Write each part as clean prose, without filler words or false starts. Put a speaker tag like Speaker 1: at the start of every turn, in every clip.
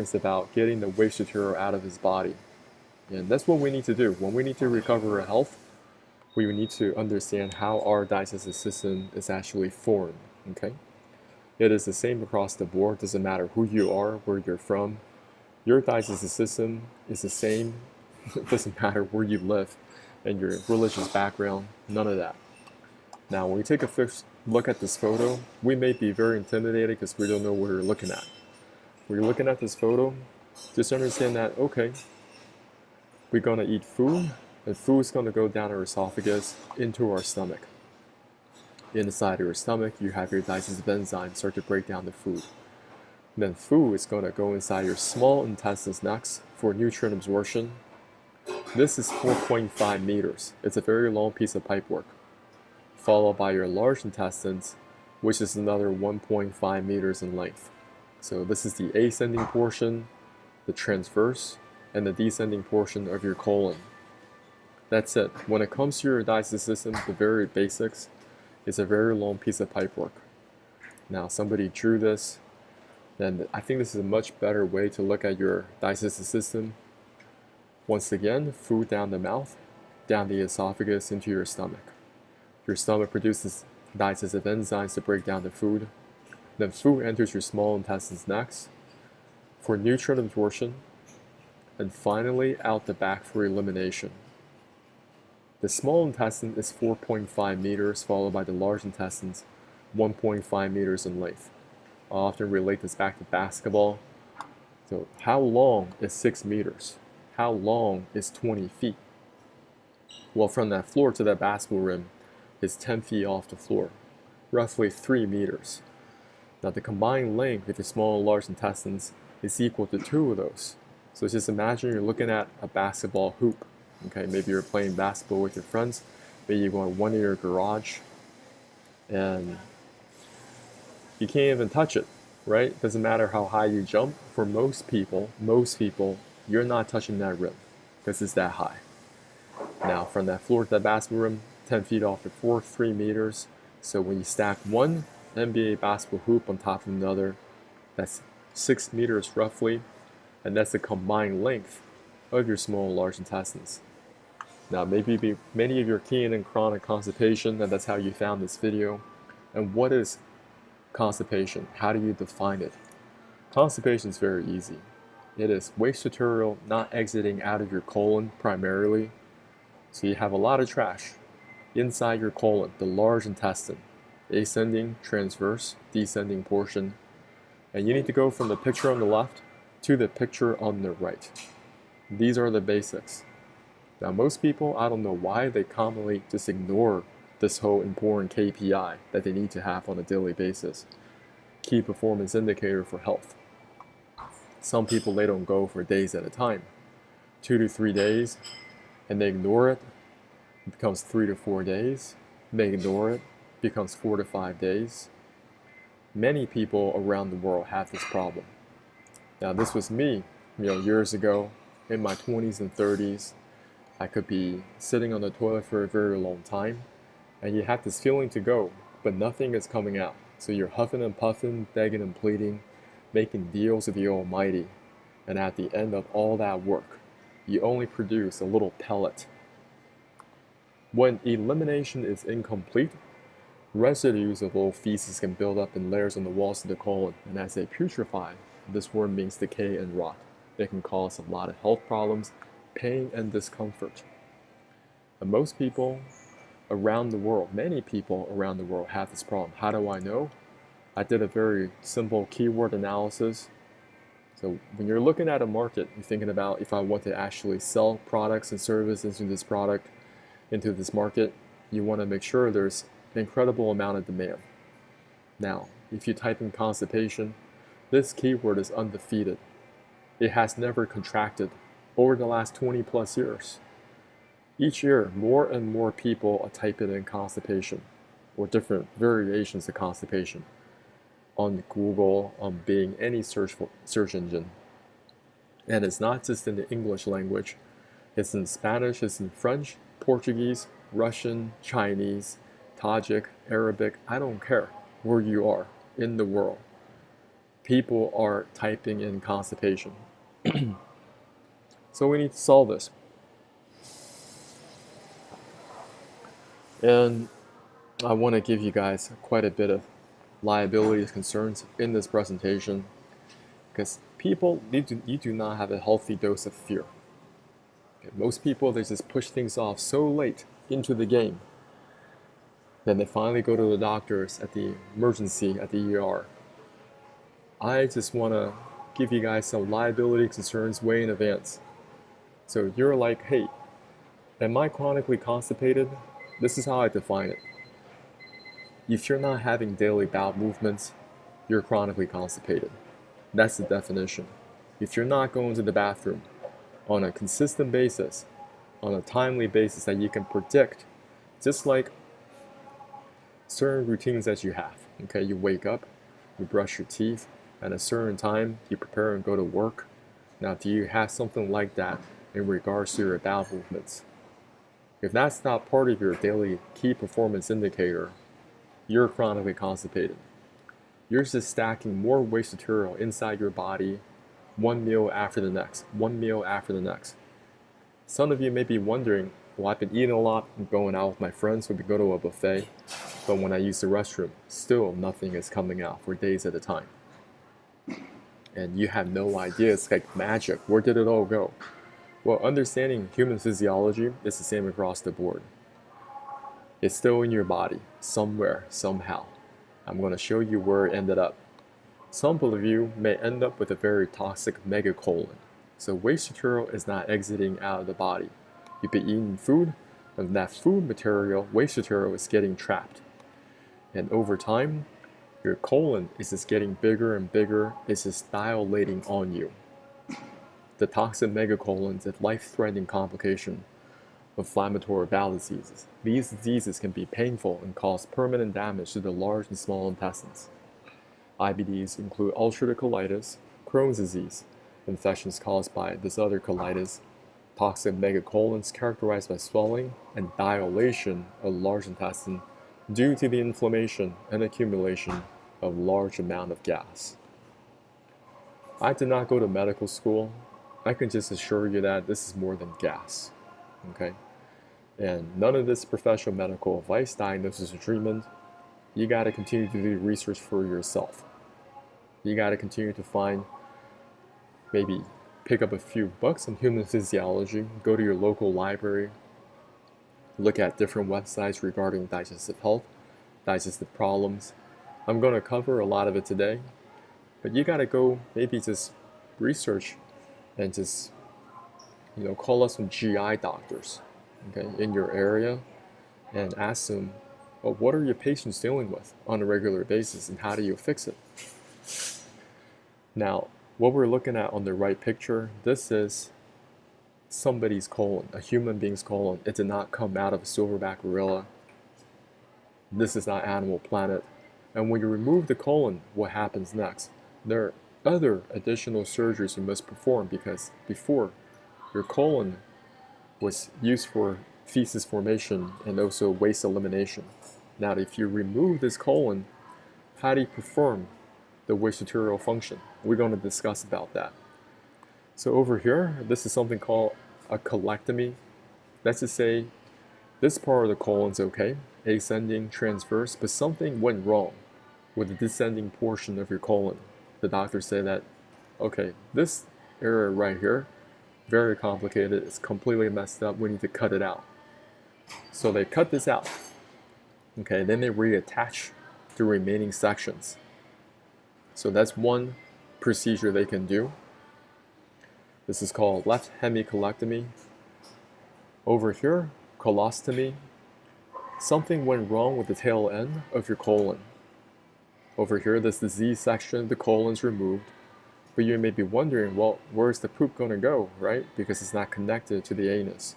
Speaker 1: It's about getting the waste material out of his body. And that's what we need to do. When we need to recover our health, we need to understand how our digestive system is actually formed. Okay? It is the same across the board. Doesn't matter who you are, where you're from. Your digestive system is the same. It doesn't matter where you live and your religious background. None of that. Now, when we take a first look at this photo, we may be very intimidated because we don't know what we're looking at. When you're looking at this photo, just understand that, okay, we're going to eat food, and food is going to go down our esophagus into our stomach. Inside your stomach, you have your digestive enzymes start to break down the food. Then food is going to go inside your small intestines next for nutrient absorption. This is 4.5 meters. It's a very long piece of pipework. Followed by your large intestines, which is another 1.5 meters in length. So this is the ascending portion, the transverse, and the descending portion of your colon. That's it. When it comes to your digestive system, the very basics, it's a very long piece of pipework. Now, somebody drew this, then I think this is a much better way to look at your digestive system. Once again, food down the mouth, down the esophagus into your stomach. Your stomach produces digestive enzymes to break down the food. Then food enters your small intestines next for nutrient absorption, and finally out the back for elimination. The small intestine is 4.5 meters, followed by the large intestines, 1.5 meters in length. I often relate this back to basketball. So how long is 6 meters? How long is 20 feet? Well, from that floor to that basketball rim is 10 feet off the floor, roughly 3 meters. Now the combined length with the small and large intestines is equal to 2 of those. So just imagine you're looking at a basketball hoop. Okay, maybe you're playing basketball with your friends, maybe you go in one in your garage, and you can't even touch it, right? Doesn't matter how high you jump. For most people, you're not touching that rim because it's that high. Now from that floor to that basketball rim, 10 feet off the floor, 3 meters. So when you stack one NBA basketball hoop on top of another, that's 6 meters roughly, and that's the combined length of your small and large intestines. Now maybe many of you are keen in chronic constipation, and that's how you found this video. And what is constipation? How do you define it? Constipation is very easy. It is waste material not exiting out of your colon primarily. So you have a lot of trash inside your colon, the large intestine, ascending, transverse, descending portion. And you need to go from the picture on the left to the picture on the right. These are the basics. Now most people, I don't know why, they commonly just ignore this whole important KPI that they need to have on a daily basis. Key performance indicator for health. Some people, they don't go for days at a time. 2 to 3 days, and they ignore it. It becomes 3 to 4 days. They ignore it. It becomes 4 to 5 days. Many people around the world have this problem. Now this was me, years ago, in my 20s and 30s. I could be sitting on the toilet for a very long time, and you have this feeling to go, but nothing is coming out. So you're huffing and puffing, begging and pleading, making deals with the Almighty, and at the end of all that work, you only produce a little pellet. When elimination is incomplete, residues of old feces can build up in layers on the walls of the colon, and as they putrefy, this word means decay and rot. It can cause a lot of health problems, pain and discomfort. And most people around the world, many people around the world have this problem. How do I know? I did a very simple keyword analysis. So when you're looking at a market, you're thinking about, if I want to actually sell products and services into this market, you want to make sure there's an incredible amount of demand. Now, if you type in constipation, this keyword is undefeated. It has never contracted over the last 20 plus years. Each year, more and more people are typing in constipation or different variations of constipation on Google, on Bing, any search engine. And it's not just in the English language. It's in Spanish, it's in French, Portuguese, Russian, Chinese, Tajik, Arabic. I don't care where you are in the world. people are typing in constipation. So we need to solve this. And I want to give you guys quite a bit of liabilities concerns in this presentation, because people, you do not have a healthy dose of fear. Okay, most people, they just push things off so late into the game. Then they finally go to the doctors at the emergency at the ER. I just want to give you guys some liability concerns way in advance. So you're like, hey, am I chronically constipated? This is how I define it. If you're not having daily bowel movements, you're chronically constipated. That's the definition. If you're not going to the bathroom on a consistent basis, on a timely basis that you can predict, just like certain routines that you have. Okay, you wake up, you brush your teeth, at a certain time, you prepare and go to work. Now, do you have something like that in regards to your bowel movements? If that's not part of your daily key performance indicator, you're chronically constipated. You're just stacking more waste material inside your body, one meal after the next, one meal after the next. Some of you may be wondering, well, I've been eating a lot and going out with my friends, so we go to a buffet, but when I use the restroom, still nothing is coming out for days at a time. And you have no idea, it's like magic. Where did it all go? Well, understanding human physiology is the same across the board. It's still in your body, somewhere, somehow. I'm going to show you where it ended up. Some of you may end up with a very toxic megacolon. So waste material is not exiting out of the body. You've been eating food, and that food material, waste material, is getting trapped. And over time, your colon is just getting bigger and bigger. It's just dilating on you. The toxic megacolon is a life-threatening complication of inflammatory bowel diseases. These diseases can be painful and cause permanent damage to the large and small intestines. IBDs include ulcerative colitis, Crohn's disease, infections caused by this other colitis, toxic megacolons characterized by swelling and dilation of large intestine due to the inflammation and accumulation of large amount of gas. I did not go to medical school. I can just assure you that this is more than gas, okay? And none of this professional medical advice, diagnosis, or treatment. You got to continue to do research for yourself. You got to continue to find, maybe pick up a few books on human physiology, go to your local library, look at different websites regarding digestive health, digestive problems. I'm going to cover a lot of it today, but you got to go maybe just research and just, call up some GI doctors, okay, in your area and ask them, well, what are your patients dealing with on a regular basis and how do you fix it? Now, what we're looking at on the right picture, this is somebody's colon, a human being's colon. It did not come out of a silverback gorilla. This is not Animal Planet. And when you remove the colon, what happens next? There are other additional surgeries you must perform, because before, your colon was used for feces formation and also waste elimination. Now, if you remove this colon, how do you perform the waste material function? We're going to discuss about that. So over here, this is something called a colectomy. Let's just say this part of the colon's okay, ascending, transverse, but something went wrong with the descending portion of your colon. The doctors say that, okay, this area right here, very complicated, it's completely messed up, we need to cut it out. So they cut this out. Okay, then they reattach the remaining sections. So that's one procedure they can do. This is called left hemicolectomy. Over here, colostomy. Something went wrong with the tail end of your colon. Over here, this disease section, the colon's removed. But you may be wondering, well, where's the poop going to go, right? Because it's not connected to the anus.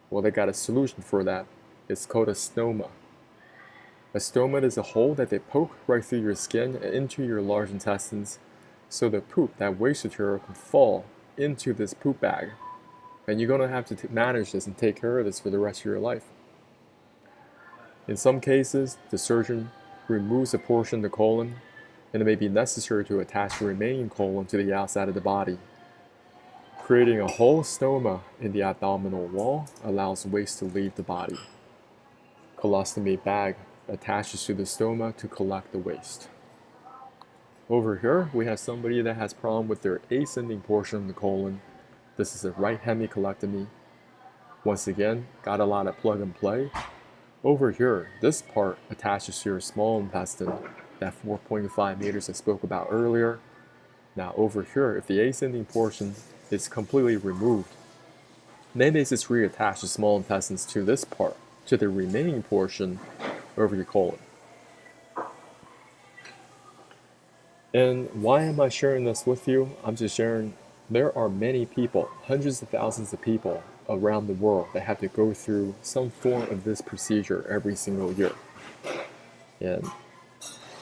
Speaker 1: Well, they got a solution for that. It's called a stoma. A stoma is a hole that they poke right through your skin and into your large intestines, so the poop, that waste material, can fall into this poop bag. And you're going to have to manage this and take care of this for the rest of your life. In some cases, the surgeon removes a portion of the colon, and it may be necessary to attach the remaining colon to the outside of the body. Creating a whole stoma in the abdominal wall allows waste to leave the body. Colostomy bag attaches to the stoma to collect the waste. Over here, we have somebody that has problem with their ascending portion of the colon. This is a right hemicolectomy. Once again, got a lot of plug and play. Over here, this part attaches to your small intestine, that 4.5 meters I spoke about earlier. Now over here, if the ascending portion is completely removed, then they just reattach the small intestines to this part, to the remaining portion over your colon. And why am I sharing this with you? I'm just sharing there are many people, hundreds of thousands of people around the world that have to go through some form of this procedure every single year. And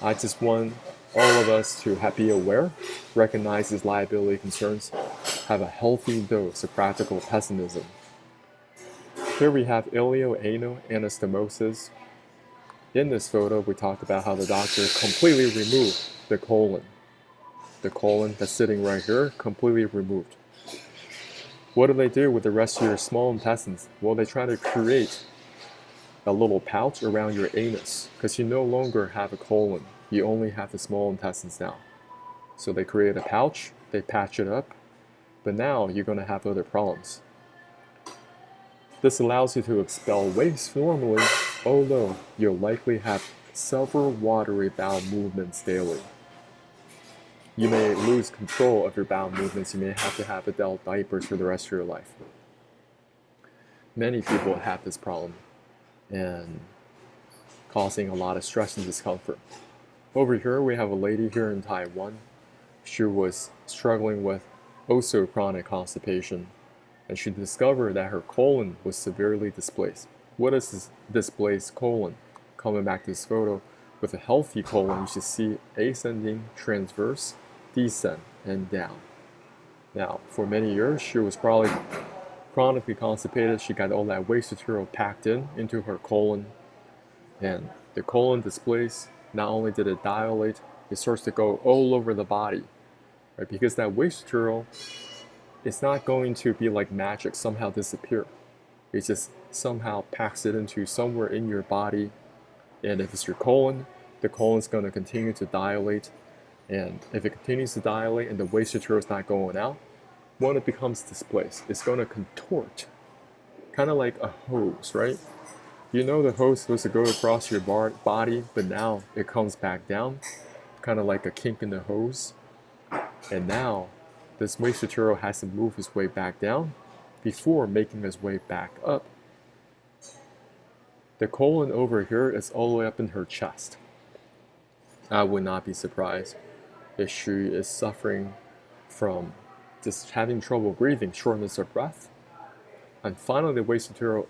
Speaker 1: I just want all of us to be aware, recognize these liability concerns, have a healthy dose of practical pessimism. Here we have ileoanal anastomosis. In this photo, we talked about how the doctor completely removed the colon. The colon that's sitting right here, completely removed. What do they do with the rest of your small intestines? Well, they try to create a little pouch around your anus because you no longer have a colon. You only have the small intestines now. So they create a pouch, they patch it up, but now you're going to have other problems. This allows you to expel waste normally, although you'll likely have several watery bowel movements daily. You may lose control of your bowel movements. You may have to have adult diapers for the rest of your life. Many people have this problem and causing a lot of stress and discomfort. Over here, we have a lady here in Taiwan. She was struggling with also chronic constipation, and she discovered that her colon was severely displaced. What is this displaced colon? Coming back to this photo, with a healthy colon, you should see ascending, transverse, descend, and down. Now, for many years, she was probably chronically constipated. She got all that waste material packed into her colon, and the colon displaced. Not only did it dilate, it starts to go all over the body, right? Because that waste material, it's not going to be like magic, somehow disappear. It just somehow packs it into somewhere in your body. And if it's your colon, the colon's going to continue to dilate. And if it continues to dilate and the waste material is not going out, when it becomes displaced, it's going to contort, kind of like a hose, right? You know the hose is supposed to go across your body, but now it comes back down, kind of like a kink in the hose. And now this waste material has to move its way back down before making its way back up. The colon over here is all the way up in her chest. I would not be surprised if she is suffering from just having trouble breathing, shortness of breath. And finally, the waste material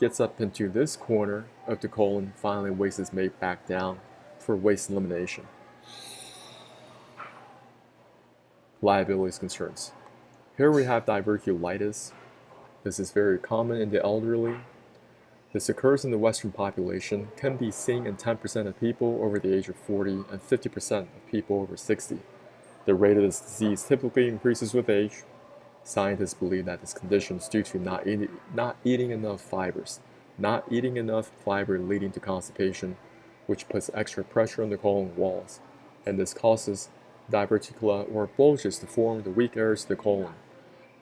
Speaker 1: gets up into this corner of the colon. Finally, waste is made back down for waste elimination. Liabilities concerns. Here we have diverticulitis. This is very common in the elderly. This occurs in the Western population, can be seen in 10% of people over the age of 40 and 50% of people over 60. The rate of this disease typically increases with age. Scientists believe that this condition is due to not eating enough fibers. Not eating enough fiber leading to constipation, which puts extra pressure on the colon walls, and this causes diverticula or bulges to form in the weak areas of the colon.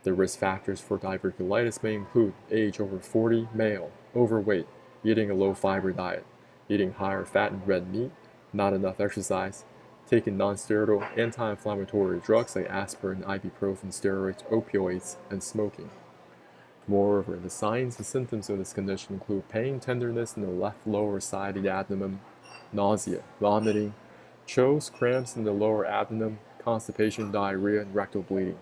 Speaker 1: The risk factors for diverticulitis may include age over 40, male, overweight, eating a low-fiber diet, eating higher fat and red meat, not enough exercise, taking non-steroidal anti-inflammatory drugs like aspirin, ibuprofen, steroids, opioids, and smoking. Moreover, the signs and symptoms of this condition include pain, tenderness in the left lower side of the abdomen, nausea, vomiting, chills, cramps in the lower abdomen, constipation, diarrhea, and rectal bleeding.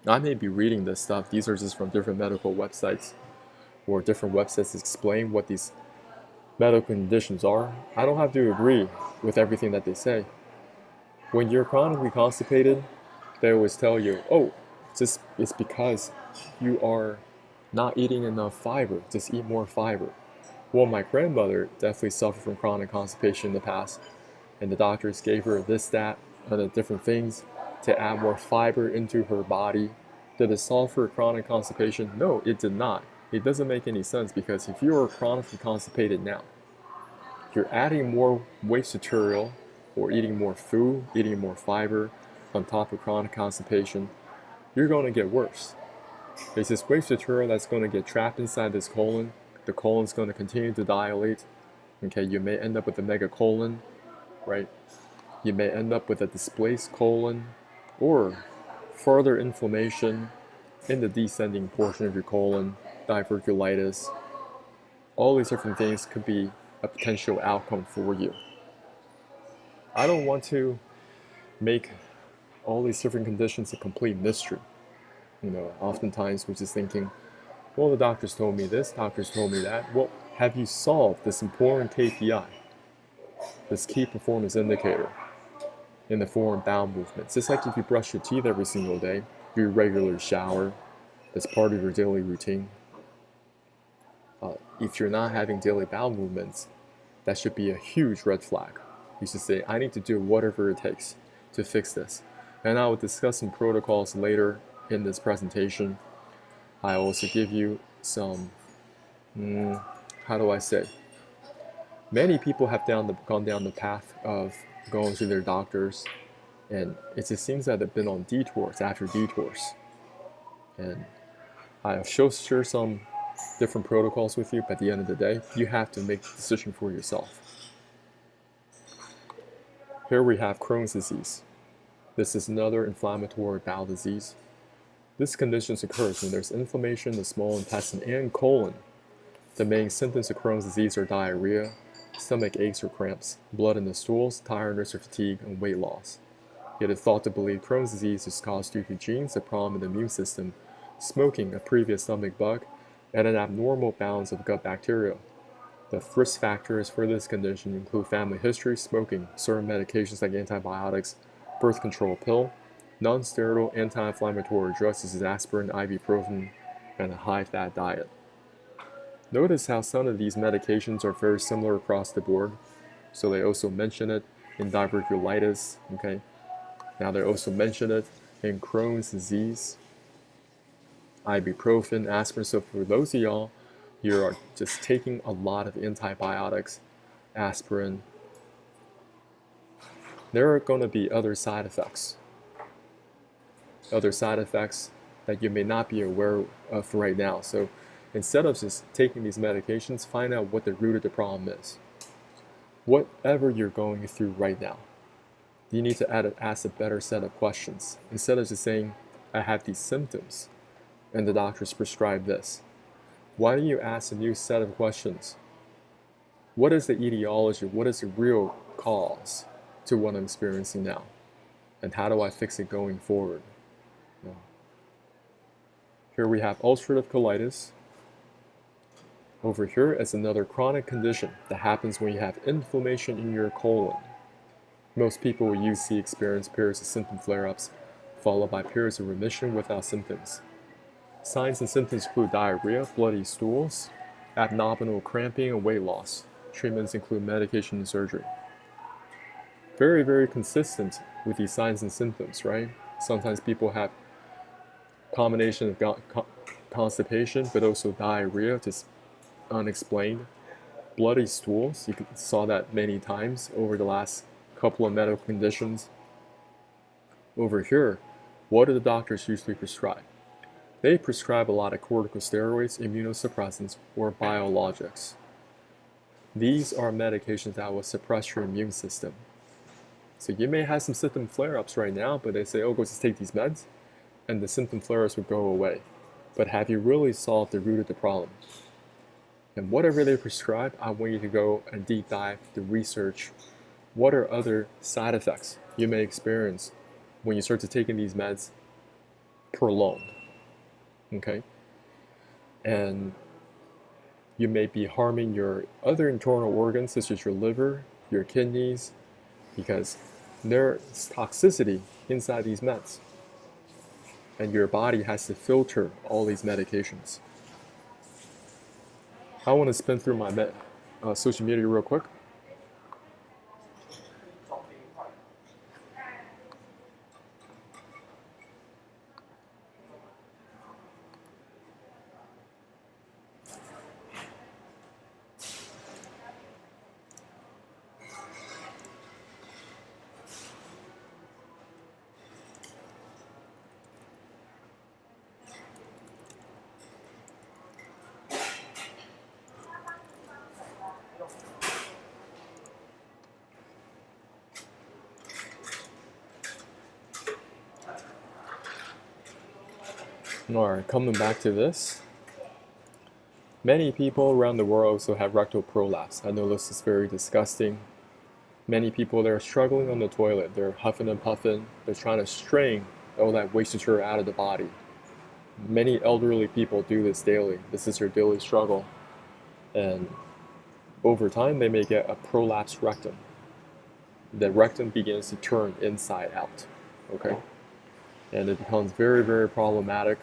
Speaker 1: I may be reading this stuff. These are just from different medical websites or different websites that explain what these medical conditions are. I don't have to agree with everything that they say. When you're chronically constipated, they always tell you, oh, it's because you are not eating enough fiber. Just eat more fiber. Well, my grandmother definitely suffered from chronic constipation in the past. and the doctors gave her this, that, other different things to add more fiber into her body. Did it solve her chronic constipation? No, it did not. It doesn't make any sense because if you are chronically constipated now, you're adding more waste material or eating more food, eating more fiber on top of chronic constipation, you're going to get worse. There's this waste material that's going to get trapped inside this colon. The colon's going to continue to dilate. Okay, you may end up with a megacolon, right? You may end up with a displaced colon or further inflammation in the descending portion of your colon, diverculitis. All these different things could be a potential outcome for you. I don't want to make all these different conditions a complete mystery. Oftentimes we're just thinking, well, the doctors told me this, doctors told me that. Well, have you solved this important KPI, this key performance indicator in the form of bowel movements? Just like if you brush your teeth every single day, you regularly shower, that's part of your daily routine. If you're not having daily bowel movements, that should be a huge red flag. You should say, I need to do whatever it takes to fix this. And I will discuss some protocols later in this presentation. I also give you some, how do I say? Many people have gone down the path of going to their doctors, and it just seems that they've been on detours after detours. And I'll share some different protocols with you, but at the end of the day, you have to make the decision for yourself. Here we have Crohn's disease. This is another inflammatory bowel disease. This condition occurs when there's inflammation in the small intestine and colon. The main symptoms of Crohn's disease are diarrhea, stomach aches or cramps, blood in the stools, tiredness or fatigue, and weight loss. It is thought to believe Crohn's disease is caused due to genes, a problem in the immune system, smoking, a previous stomach bug, and an abnormal balance of gut bacteria. The risk factors for this condition include family history, smoking, certain medications like antibiotics, birth control pill, non-steroidal anti-inflammatory drugs such as aspirin, ibuprofen, and a high-fat diet. Notice how some of these medications are very similar across the board. So they also mention it in diverculitis, okay? Now they also mention it in Crohn's disease, ibuprofen, aspirin. So for those of y'all, you are just taking a lot of antibiotics, aspirin, there are going to be other side effects that you may not be aware of right now. So instead of just taking these medications, find out what the root of the problem is. Whatever you're going through right now, you need to ask a better set of questions. Instead of just saying, I have these symptoms, and the doctors prescribe this. Why don't you ask a new set of questions? What is the etiology? What is the real cause to what I'm experiencing now? And how do I fix it going forward? Here we have ulcerative colitis. Over here is another chronic condition that happens when you have inflammation in your colon. Most people will usually experience periods of symptom flare-ups, followed by periods of remission without symptoms. Signs and symptoms include diarrhea, bloody stools, abdominal cramping, and weight loss. Treatments include medication and surgery. Very, very consistent with these signs and symptoms, right? Sometimes people have combination of constipation, but also diarrhea, just unexplained. Bloody stools, you saw that many times over the last couple of medical conditions. Over here, what do the doctors usually prescribe? They prescribe a lot of corticosteroids, immunosuppressants, or biologics. These are medications that will suppress your immune system. So you may have some symptom flare-ups right now, but they say, oh, go just take these meds, and the symptom flare-ups will go away. But have you really solved the root of the problem? And whatever they prescribe, I want you to go and deep dive to research what are other side effects you may experience when you start to taking these meds prolonged. Okay? And you may be harming your other internal organs, such as your liver, your kidneys, because there's toxicity inside these meds. And your body has to filter all these medications. I want to spin through my social media real quick. Alright, coming back to this. Many people around the world also have rectal prolapse. I know this is very disgusting. Many people, they're struggling on the toilet. They're huffing and puffing. They're trying to strain all that waste material out of the body. Many elderly people do this daily. This is their daily struggle. And over time, they may get a prolapsed rectum. The rectum begins to turn inside out, okay? And it becomes very, very problematic.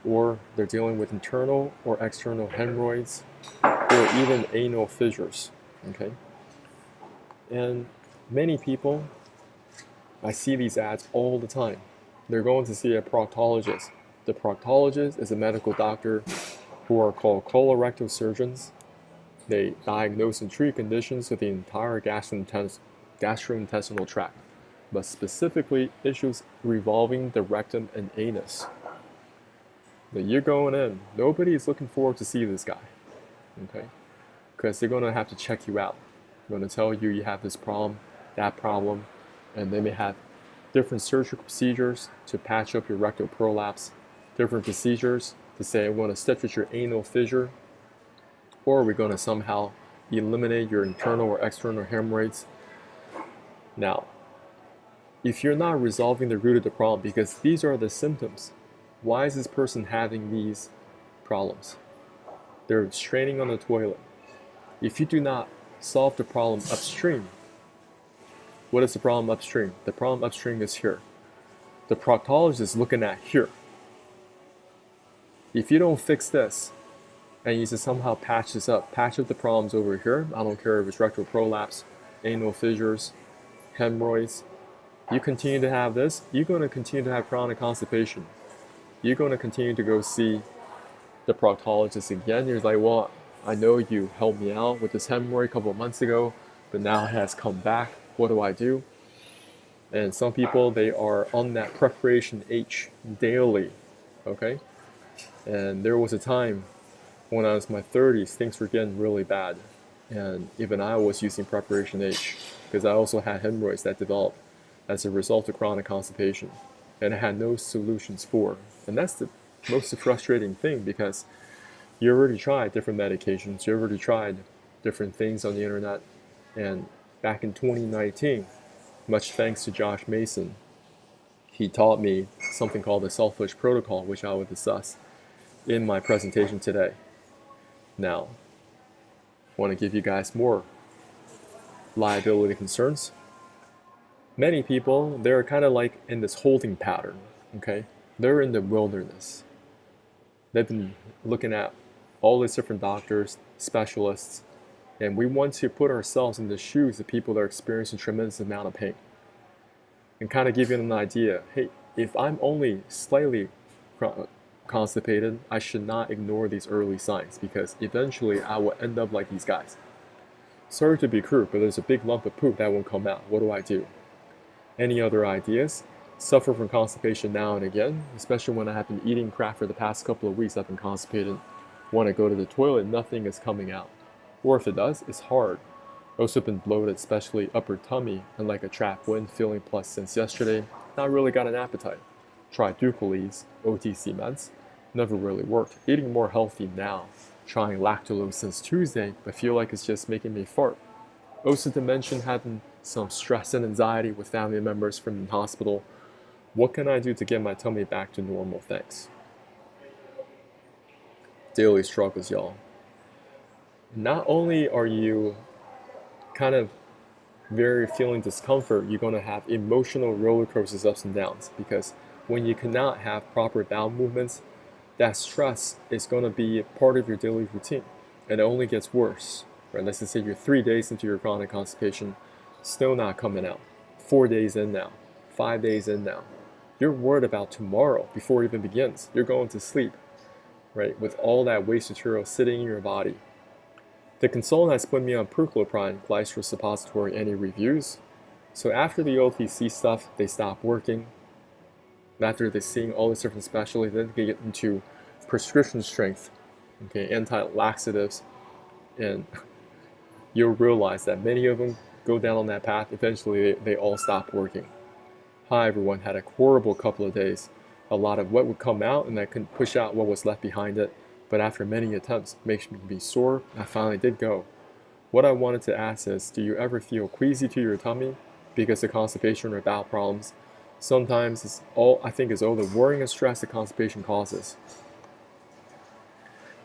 Speaker 1: Or they're dealing with internal or external hemorrhoids, or even anal fissures, okay? And many people, I see these ads all the time. They're going to see a proctologist. The proctologist is a medical doctor who are called colorectal surgeons. They diagnose and treat conditions with the entire gastrointestinal tract, but specifically issues revolving the rectum and anus. Now you're going in. Nobody is looking forward to see this guy, okay? Because they're going to have to check you out. They're going to tell you you have this problem, that problem, and they may have different surgical procedures to patch up your rectal prolapse, different procedures to say, we're going to stitch with your anal fissure, or we're going to somehow eliminate your internal or external hemorrhoids. Now, if you're not resolving the root of the problem, because these are the symptoms, why is this person having these problems? They're straining on the toilet. If you do not solve the problem upstream, what is the problem upstream? The problem upstream is here. The proctologist is looking at here. If you don't fix this, and you just somehow patch this up, patch up the problems over here, I don't care if it's rectal prolapse, anal fissures, hemorrhoids, you continue to have this, you're going to continue to have chronic constipation. You're going to continue to go see the proctologist again. You're like, well, I know you helped me out with this hemorrhoid a couple of months ago, but now it has come back. What do I do? And some people, they are on that preparation H daily, okay? And there was a time when I was in my 30s, things were getting really bad. And even I was using preparation H because I also had hemorrhoids that developed as a result of chronic constipation. And I had no solutions for. And that's the most frustrating thing, because you already tried different medications, you already tried different things on the internet. And back in 2019, much thanks to Josh Mason, he taught me something called the selfish protocol, which I will discuss in my presentation today. Now, I want to give you guys more liability concerns. Many people, they're kind of like in this holding pattern, okay? They're in the wilderness. They've been looking at all these different doctors, specialists, and we want to put ourselves in the shoes of people that are experiencing a tremendous amount of pain. And kind of give you an idea, hey, if I'm only slightly constipated, I should not ignore these early signs, because eventually I will end up like these guys. Sorry to be crude, but there's a big lump of poop that won't come out. What do I do? Any other ideas? Suffer from constipation now and again, especially when I have been eating crap for the past couple of weeks. I've been constipated. When I go to the toilet, nothing is coming out. Or if it does, it's hard. Also been bloated, especially upper tummy, and like a trapped wind feeling. Plus, since yesterday, not really got an appetite. Tried Ducales, OTC meds, never really worked. Eating more healthy now. Trying lactulose since Tuesday, but feel like it's just making me fart. Also to mention having some stress and anxiety with family members from the hospital. What can I do to get my tummy back to normal? Thanks. Daily struggles, y'all. Not only are you kind of very feeling discomfort, you're going to have emotional roller coasters, ups and downs, because when you cannot have proper bowel movements, that stress is going to be part of your daily routine, and it only gets worse. Right? Let's just say you're 3 days into your chronic constipation, still not coming out. 4 days in now, 5 days in now. You're worried about tomorrow before it even begins. You're going to sleep, right, with all that waste material sitting in your body. The consultant has put me on percloprine, glycerol suppository, any reviews. So after the OTC stuff, they stop working. After they're seeing all these different specialties, then they get into prescription strength, okay, anti-laxatives, and you'll realize that many of them go down on that path. Eventually, they all stop working. Hi everyone, had a horrible couple of days. A lot of what would come out, and I couldn't push out what was left behind it. But after many attempts, it makes me sore. I finally did go. What I wanted to ask is, do you ever feel queasy to your tummy because of constipation or bowel problems? Sometimes I think it's all the worrying and stress that constipation causes.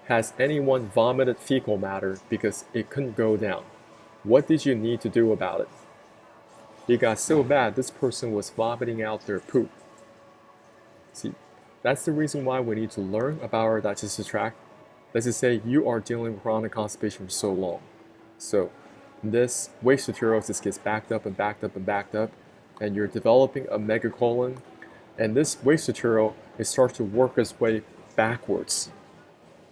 Speaker 1: Has anyone vomited fecal matter because it couldn't go down? What did you need to do about it? It got so bad this person was vomiting out their poop. See, that's the reason why we need to learn about our digestive tract. Let's just say you are dealing with chronic constipation for so long. So this waste material just gets backed up and backed up and backed up, and you're developing a megacolon, and this waste material, it starts to work its way backwards.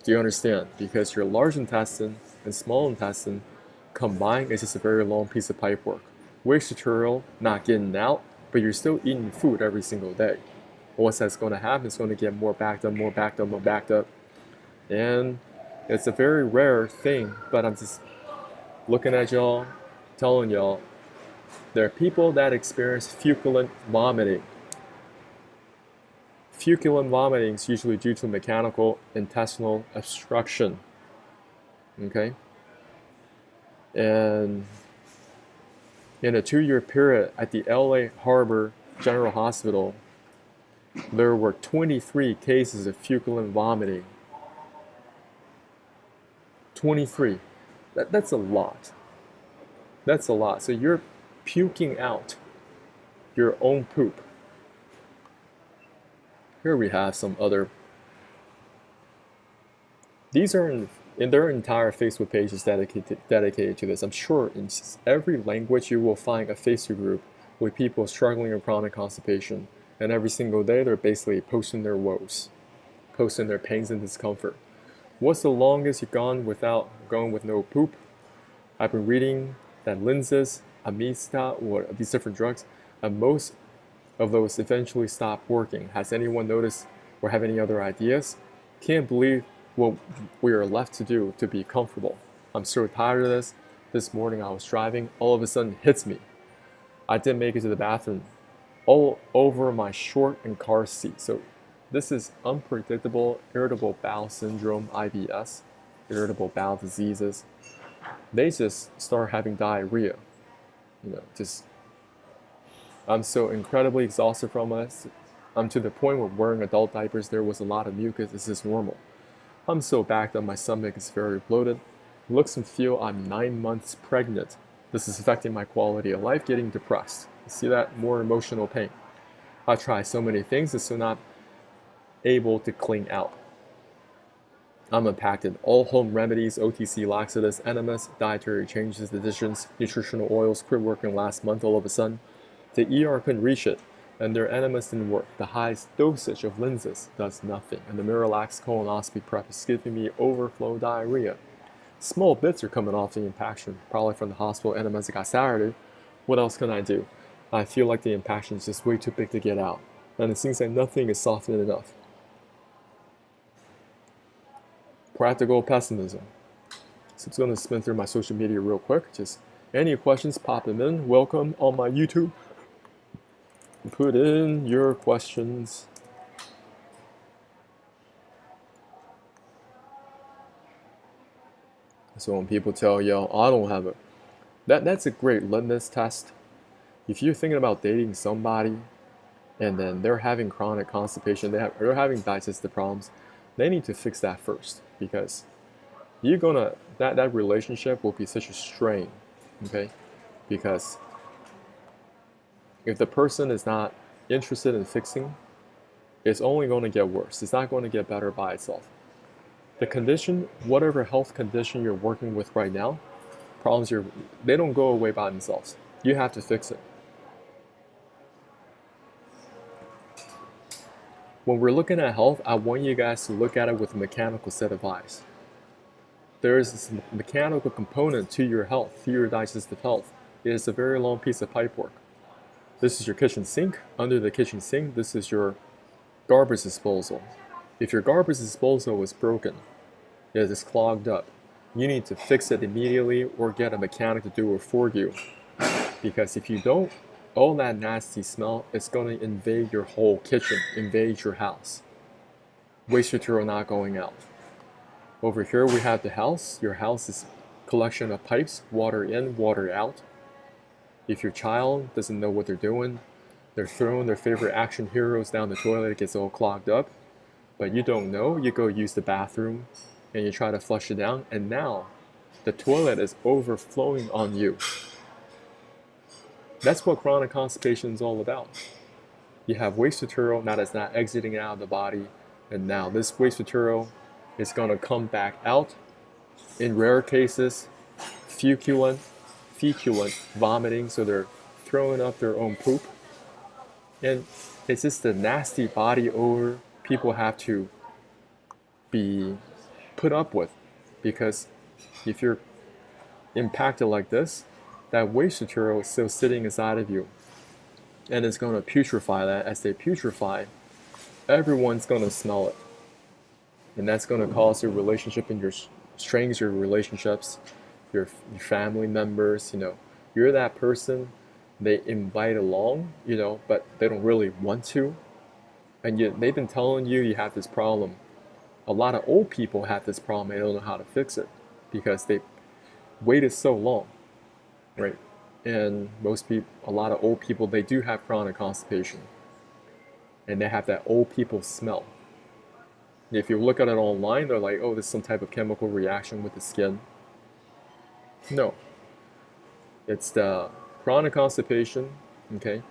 Speaker 1: Do you understand? Because your large intestine and small intestine combined is just a very long piece of pipework. Waste material not getting out, but you're still eating food every single day. What's that's going to happen is going to get more backed up, more backed up, more backed up. And it's a very rare thing, but I'm just looking at y'all, telling y'all, there are people that experience feculent vomiting. Feculent vomiting is usually due to mechanical intestinal obstruction. Okay? And in a 2-year period at the LA Harbor General Hospital, there were 23 cases of feculent vomiting. 23. That's a lot. That's a lot. So you're puking out your own poop. Here we have some other. These are in their entire Facebook page is dedicated to this. I'm sure in every language you will find a Facebook group with people struggling with chronic constipation. And every single day they're basically posting their woes, posting their pains and discomfort. What's the longest you've gone without going with no poop? I've been reading that Linzess, Amista, or these different drugs, and most of those eventually stop working. Has anyone noticed or have any other ideas? Can't believe what we are left to do to be comfortable. I'm so tired of this. This morning I was driving, all of a sudden it hits me. I didn't make it to the bathroom. All over my short and car seat. So this is unpredictable irritable bowel syndrome, IBS, irritable bowel diseases. They just start having diarrhea. I'm so incredibly exhausted from this. I'm to the point where wearing adult diapers, there was a lot of mucus. This is normal. I'm so backed up, my stomach is very bloated. Looks and feel I'm 9 months pregnant. This is affecting my quality of life, getting depressed. You see that? More emotional pain. I try so many things and still not able to clean out. I'm impacted. All home remedies, OTC laxatives, enemas, dietary changes, additions, nutritional oils quit working last month all of a sudden. The ER couldn't reach it, and their enemas didn't work. The highest dosage of Linzess does nothing, and the Miralax colonoscopy prep is giving me overflow diarrhea. Small bits are coming off the impaction, probably from the hospital enemas I got Saturday. What else can I do? I feel like the impaction is just way too big to get out, and it seems like nothing is softened enough. Practical pessimism. So I'm going to spin through my social media real quick. Just any questions, pop them in. Welcome on my YouTube. Put in your questions. So when people tell y'all, I don't have that's a great litmus test. If you're thinking about dating somebody and then they're having chronic constipation, they're having digestive problems, they need to fix that first, because that relationship will be such a strain, okay? Because if the person is not interested in fixing, it's only going to get worse. It's not going to get better by itself. The condition, whatever health condition you're working with right now, they don't go away by themselves. You have to fix it. When we're looking at health, I want you guys to look at it with a mechanical set of eyes. There is this mechanical component to your health, to your digestive health. It is a very long piece of pipework. This is your kitchen sink. Under the kitchen sink, this is your garbage disposal. If your garbage disposal is broken, it is clogged up, you need to fix it immediately or get a mechanic to do it for you. Because if you don't all that nasty smell is going to invade your whole kitchen, invade your house. Waste material not going out. Over here we have the house. Your house is a collection of pipes, water in, water out. If your child doesn't know what they're doing, they're throwing their favorite action heroes down the toilet, it gets all clogged up. But you don't know, you go use the bathroom and you try to flush it down, and now the toilet is overflowing on you. That's what chronic constipation is all about. You have waste material that is not exiting out of the body, and now this waste material is going to come back out. In rare cases, feculent, vomiting, so they're throwing up their own poop. And it's just the nasty body odor people have to be put up with, because if you're impacted like this, that waste material is still sitting inside of you, and it's going to putrefy. That as they putrefy, everyone's going to smell it, and that's going to cause your relationship and your strains your relationships, your family members. You're that person they invite along, but they don't really want to, and yet they've been telling you have this problem. A lot of old people have this problem. They don't know how to fix it because they waited so long, right? And a lot of old people, they do have chronic constipation, and they have that old people smell. If you look at it online, they're like, oh, there's some type of chemical reaction with the skin. No, it's the chronic constipation, okay?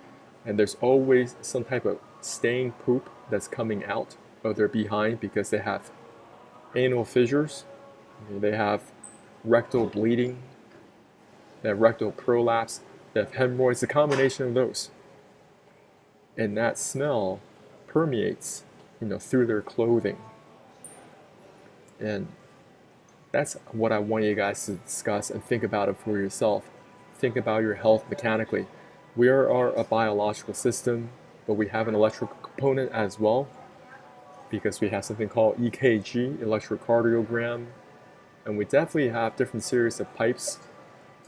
Speaker 1: And there's always some type of stained poop that's coming out of their behind because they have anal fissures, they have rectal bleeding, they have rectal prolapse, they have hemorrhoids, a combination of those. And that smell permeates, through their clothing. And that's what I want you guys to discuss and think about it for yourself. Think about your health mechanically. We are a biological system, but we have an electrical component as well, because we have something called EKG, electrocardiogram, and we definitely have different series of pipes.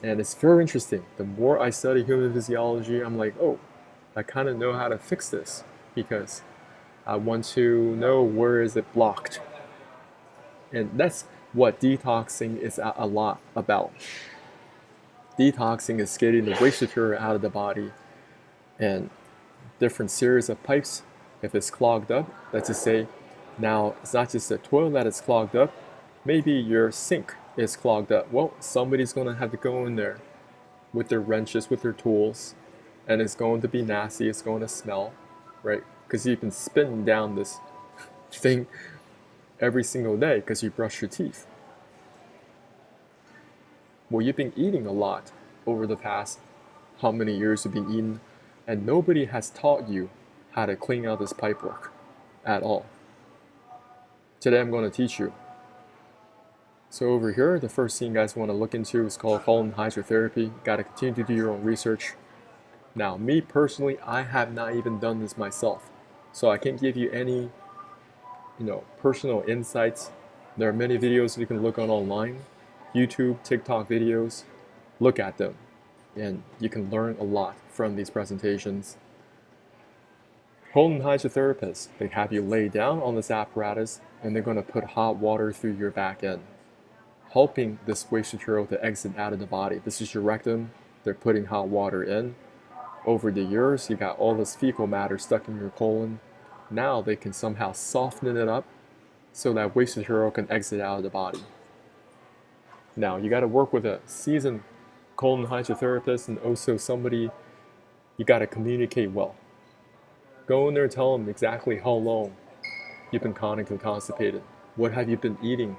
Speaker 1: And it's very interesting. The more I study human physiology, I'm like, oh, I kind of know how to fix this, because I want to know where is it blocked. And that's what detoxing is a lot about. Detoxing is getting the waste material out of the body, and different series of pipes. If it's clogged up, let's just say, now it's not just the toilet that is clogged up, maybe your sink is clogged up. Well, somebody's going to have to go in there with their wrenches, with their tools, and it's going to be nasty, it's going to smell, right? Because you've been spitting down this thing every single day because you brush your teeth. Well, you've been eating a lot over the past how many years you've been eating, and nobody has taught you how to clean out this pipework at all. Today I'm going to teach you. So over here, the first thing you guys want to look into is called colon hydrotherapy. You got to continue to do your own research. Now, me personally, I have not even done this myself, so I can't give you any, personal insights. There are many videos you can look on online, YouTube, TikTok videos. Look at them, and you can learn a lot from these presentations. Colon hydrotherapists, they have you lay down on this apparatus, and they're going to put hot water through your back end, helping this waste material to exit out of the body. This is your rectum. They're putting hot water in. Over the years, you got all this fecal matter stuck in your colon. Now they can somehow soften it up so that waste material can exit out of the body. Now, you got to work with a seasoned colon hydrotherapist, and also somebody you got to communicate well. Go in there and tell them exactly how long you've been chronically constipated. What have you been eating?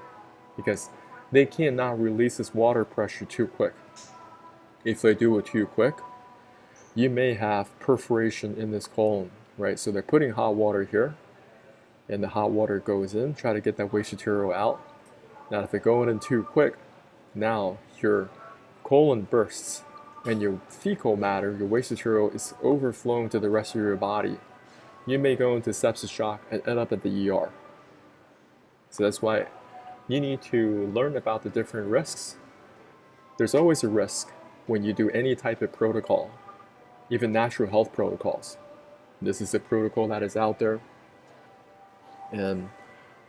Speaker 1: Because they cannot release this water pressure too quick. If they do it too quick, you may have perforation in this colon, right? So they're putting hot water here, and the hot water goes in, try to get that waste material out. Now, if they're going in too quick, now your colon bursts, and your fecal matter, your waste material, is overflowing to the rest of your body. You may go into sepsis shock and end up at the ER. So that's why you need to learn about the different risks. There's always a risk when you do any type of protocol. even natural health protocols. This is a protocol that is out there, and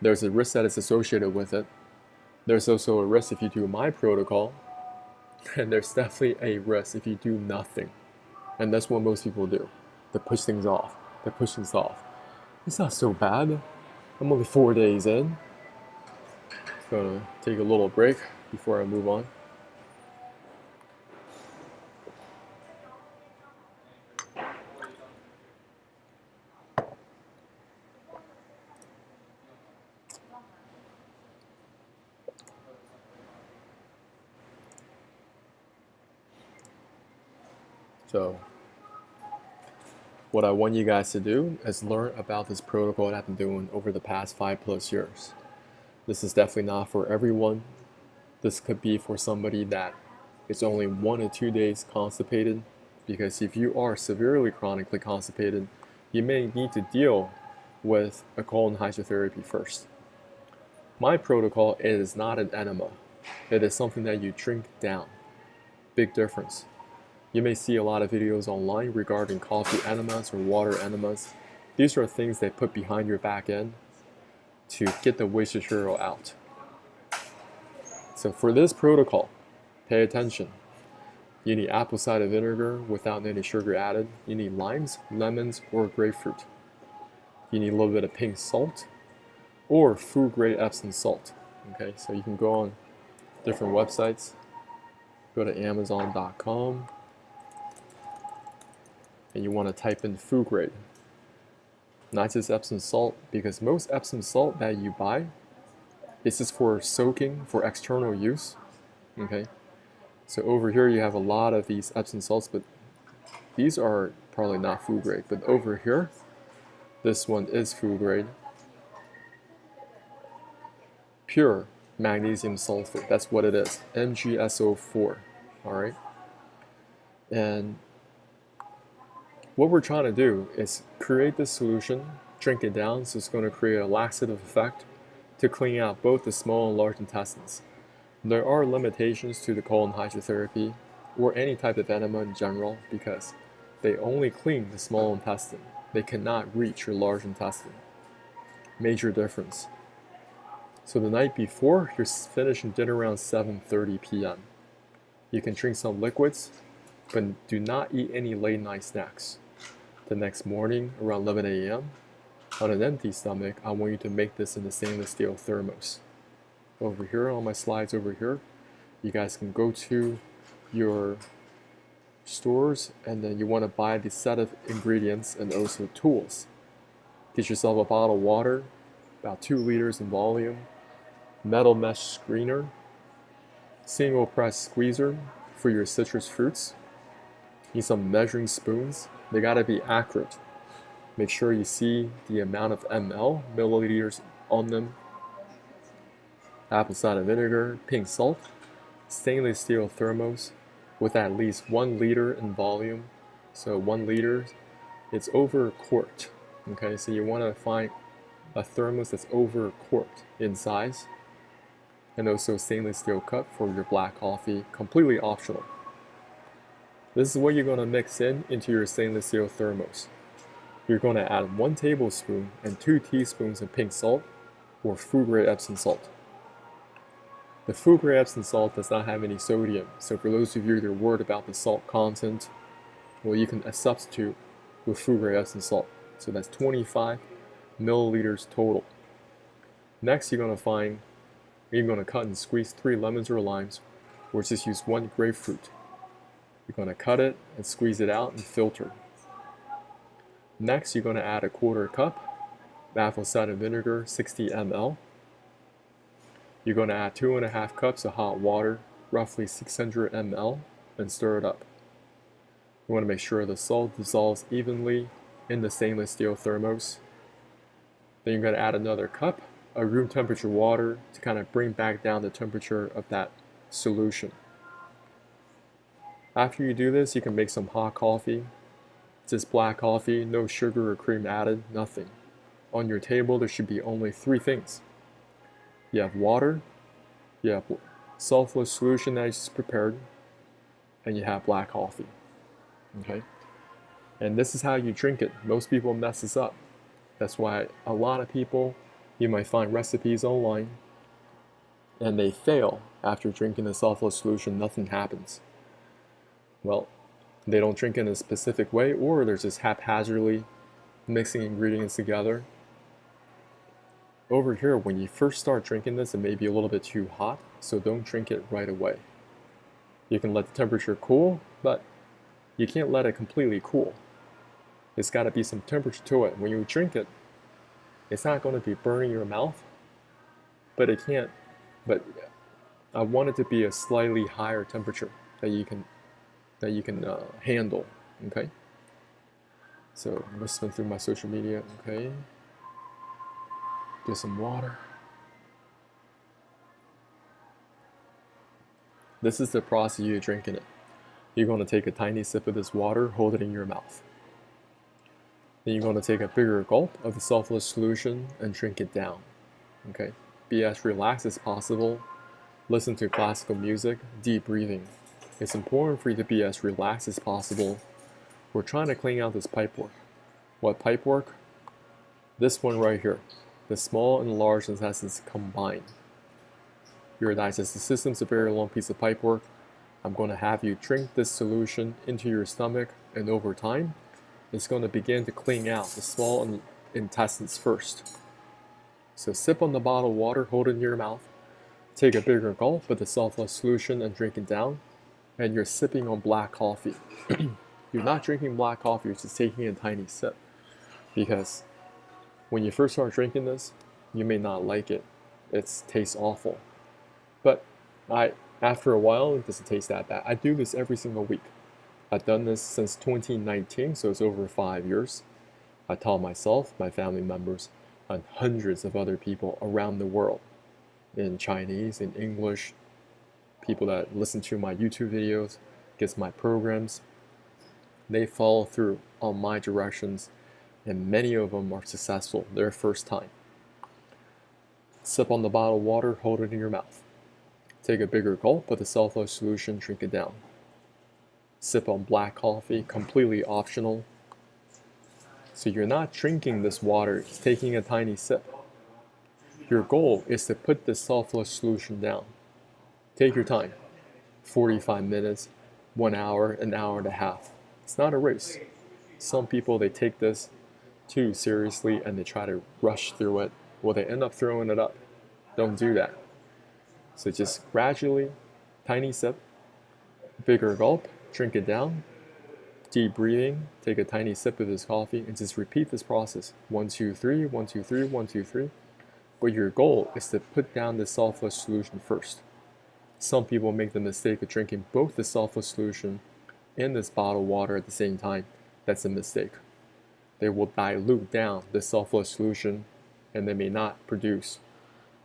Speaker 1: there's a risk that is associated with it. There's also a risk if you do my protocol, and there's definitely a risk if you do nothing. And that's what most people do. They push things off. They push things off. It's not so bad. I'm only 4 days in. Just gonna take a little break before I move on. So, what I want you guys to do is learn about this protocol that I've been doing over the past 5+ years. This is definitely not for everyone. This could be for somebody that is only 1 or 2 days constipated, because if you are severely chronically constipated, you may need to deal with a colon hydrotherapy first. My protocol is not an enema. It is something that you drink down. Big difference. You may see a lot of videos online regarding coffee enemas or water enemas. These are things they put behind your back end to get the waste material out. So for this protocol, pay attention. You need apple cider vinegar without any sugar added. You need limes, lemons, or grapefruit. You need a little bit of pink salt or food grade Epsom salt. Okay, so you can go on different websites. Go to Amazon.com. And you want to type in food grade. Not just Epsom salt, because most Epsom salt that you buy is just for soaking, for external use. Okay, so over here you have a lot of these Epsom salts, but these are probably not food grade. But over here, this one is food grade. Pure magnesium sulfate, that's what it is, MgSO4. All right, and what we're trying to do is create this solution, drink it down, so it's going to create a laxative effect to clean out both the small and large intestines. There are limitations to the colon hydrotherapy or any type of enema in general because they only clean the small intestine. They cannot reach your large intestine. Major difference. So the night before, you're finishing dinner around 7:30 p.m. You can drink some liquids, but do not eat any late night snacks. The next morning, around 11 a.m., on an empty stomach, I want you to make this in the stainless steel thermos. Over here, on my slides over here, you guys can go to your stores and then you want to buy the set of ingredients and also tools. Get yourself a bottle of water, about 2 liters in volume, metal mesh screener, single press squeezer for your citrus fruits. Need some measuring spoons. They gotta be accurate. Make sure you see the amount of milliliters on them. Apple cider vinegar, pink salt, stainless steel thermos with at least 1 liter in volume. So 1 liter, it's over a quart. Okay, so you wanna find a thermos that's over a quart in size. And also stainless steel cup for your black coffee, completely optional. This is what you're going to mix into your stainless steel thermos. You're going to add 1 tablespoon and 2 teaspoons of pink salt or food grade Epsom salt. The food grade Epsom salt does not have any sodium, so for those of you that are worried about the salt content, well, you can substitute with food grade Epsom salt. So that's 25 milliliters total. Next, you're going to cut and squeeze 3 lemons or limes, or just use 1 grapefruit. You're going to cut it and squeeze it out and filter. Next, you're going to add a 1/4 cup apple cider vinegar, 60 ml. You're going to add 2.5 cups of hot water, roughly 600 ml, and stir it up. You want to make sure the salt dissolves evenly in the stainless steel thermos. Then you're going to add another cup of room temperature water to kind of bring back down the temperature of that solution. After you do this, you can make some hot coffee. Just black coffee, no sugar or cream added, nothing. On your table, there should be only 3 things. You have water, you have sulfurless solution that I just prepared, and you have black coffee. Okay? And this is how you drink it. Most people mess this up. That's why a lot of people, you might find recipes online and they fail after drinking the sulfur solution, nothing happens. Well, they don't drink in a specific way, or they're just haphazardly mixing ingredients together. Over here, when you first start drinking this, it may be a little bit too hot, so don't drink it right away. You can let the temperature cool, but you can't let it completely cool. There's got to be some temperature to it. When you drink it, it's not going to be burning your mouth, but it can't. But I want it to be a slightly higher temperature that you can handle. Okay. So I'm gonna spin through my social media. Okay. Get some water. This is the process you're drinking it. You're going to take a tiny sip of this water, hold it in your mouth. Then you're going to take a bigger gulp of the sulfurless solution and drink it down. Okay? Be as relaxed as possible. Listen to classical music, deep breathing. It's important for you to be as relaxed as possible. We're trying to clean out this pipework. What pipework? This one right here. The small and large intestines combined. Your digestive system is a very long piece of pipework. I'm going to have you drink this solution into your stomach, and over time, it's going to begin to clean out the small intestines first. So sip on the bottled water, hold it in your mouth, take a bigger gulp of the sulfurless solution and drink it down, and you're sipping on black coffee. You're not drinking black coffee, you're just taking a tiny sip. Because when you first start drinking this, you may not like it. It tastes awful. But after a while, it doesn't taste that bad. I do this every single week. I've done this since 2019, so it's over 5 years. I taught myself, my family members, and hundreds of other people around the world, in Chinese, in English, people that listen to my YouTube videos, gets my programs. They follow through on my directions, and many of them are successful their first time. Sip on the bottled water, hold it in your mouth. Take a bigger gulp of the sulfurless solution, drink it down. Sip on black coffee, completely optional. So you're not drinking this water, it's taking a tiny sip. Your goal is to put the sulfurless solution down. Take your time, 45 minutes, 1 hour, an hour and a half. It's not a race. Some people, they take this too seriously and they try to rush through it. Well, they end up throwing it up. Don't do that. So just gradually, tiny sip, bigger gulp, drink it down, deep breathing, take a tiny sip of this coffee, and just repeat this process. 1, 2, 3, 1, 2, 3, 1, 2, 3. But your goal is to put down the sulfurless solution first. Some people make the mistake of drinking both the sulfurless solution and this bottled water at the same time. That's a mistake. They will dilute down the sulfurless solution and they may not produce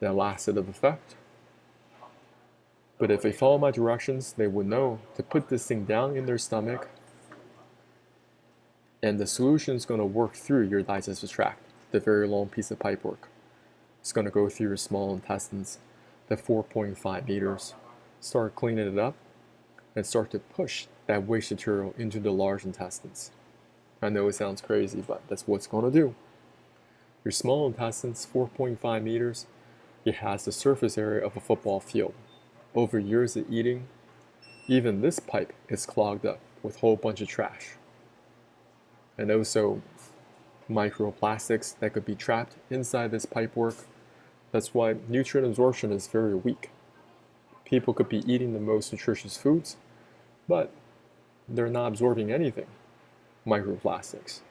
Speaker 1: the laxative effect. But if they follow my directions, they will know to put this thing down in their stomach, and the solution is going to work through your digestive tract, the very long piece of pipework. It's going to go through your small intestines, the 4.5 meters, start cleaning it up, and start to push that waste material into the large intestines. I know it sounds crazy, but that's what it's going to do. Your small intestines, 4.5 meters, it has the surface area of a football field. Over years of eating, even this pipe is clogged up with a whole bunch of trash. And also microplastics that could be trapped inside this pipework. That's why nutrient absorption is very weak. People could be eating the most nutritious foods, but they're not absorbing anything, microplastics.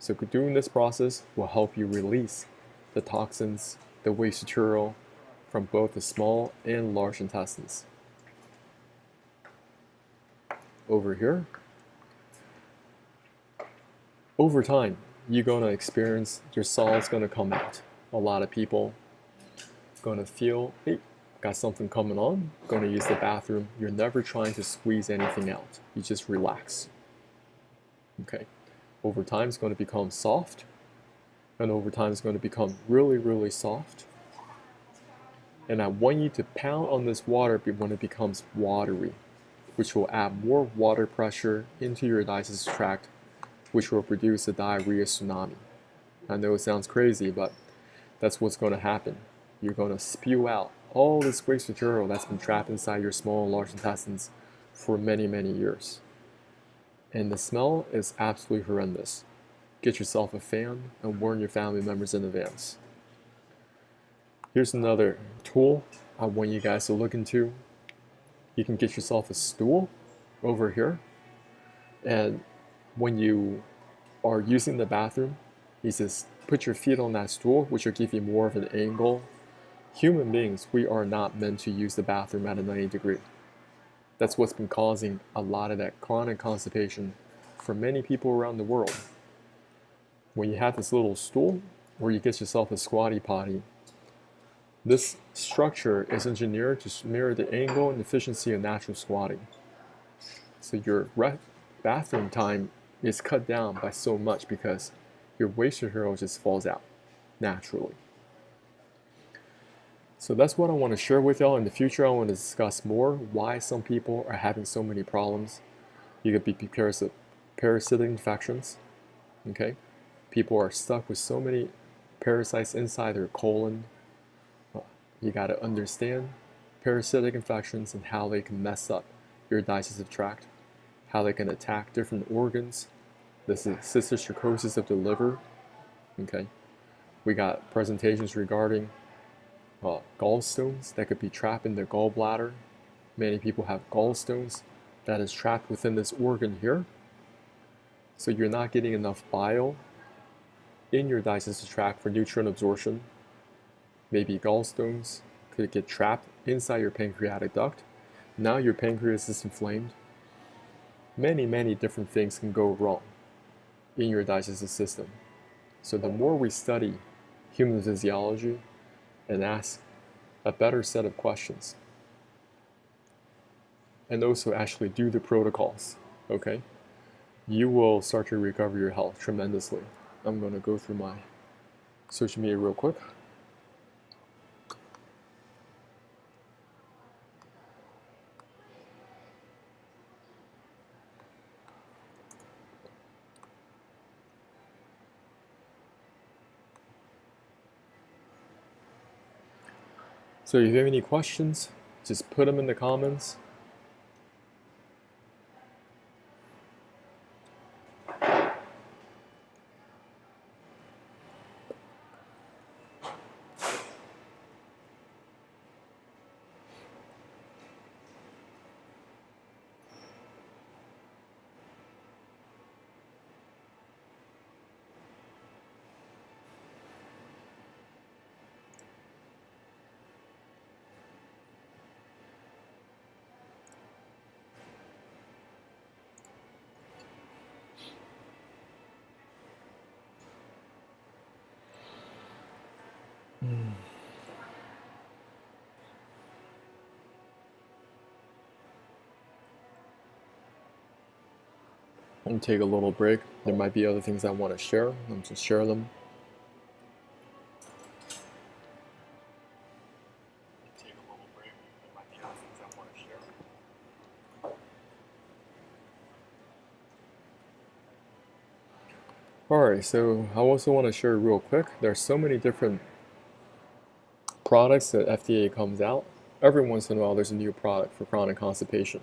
Speaker 1: So doing this process will help you release the toxins, the waste material from both the small and large intestines. Over here, over time, you're going to experience your solids going to come out. A lot of people going to feel, hey, got something coming on, going to use the bathroom. You're never trying to squeeze anything out. You just relax. Okay. Over time, it's going to become soft. And over time, it's going to become really, really soft. And I want you to pound on this water when it becomes watery. which will add more water pressure into your digestive tract, which will produce a diarrhea tsunami. I know it sounds crazy, but that's what's going to happen. You're going to spew out all this waste material that's been trapped inside your small and large intestines for many, many years. And the smell is absolutely horrendous. Get yourself a fan and warn your family members in advance. Here's another tool I want you guys to look into. You can get yourself a stool over here, and when you are using the bathroom, you just put your feet on that stool, which will give you more of an angle. Human beings, we are not meant to use the bathroom at a 90 degree. That's what's been causing a lot of that chronic constipation for many people around the world. When you have this little stool, or you get yourself a squatty potty, this structure is engineered to mirror the angle and efficiency of natural squatting. So your bathroom time is cut down by so much because your waste material just falls out naturally. So that's what I want to share with y'all. In the future, I want to discuss more why some people are having so many problems. You could be parasitic infections, okay? People are stuck with so many parasites inside their colon. You got to understand parasitic infections and how they can mess up your digestive tract, how they can attack different organs. This is cysticercosis of the liver, okay? We got presentations regarding gallstones that could be trapped in the gallbladder. Many people have gallstones that is trapped within this organ here. So you're not getting enough bile in your digestive tract for nutrient absorption. Maybe gallstones could get trapped inside your pancreatic duct. Now your pancreas is inflamed. Many, many different things can go wrong in your digestive system. So the more we study human physiology and ask a better set of questions, and also actually do the protocols, okay, you will start to recover your health tremendously. I'm going to go through my social media real quick. So if you have any questions, just put them in the comments. I'm gonna take a little break. There might be other things I want to share. I'm just share them. Take a little break. There might be other things I want to share. Alright, so I also want to share real quick. There's so many different products that FDA comes out. Every once in a while there's a new product for chronic constipation.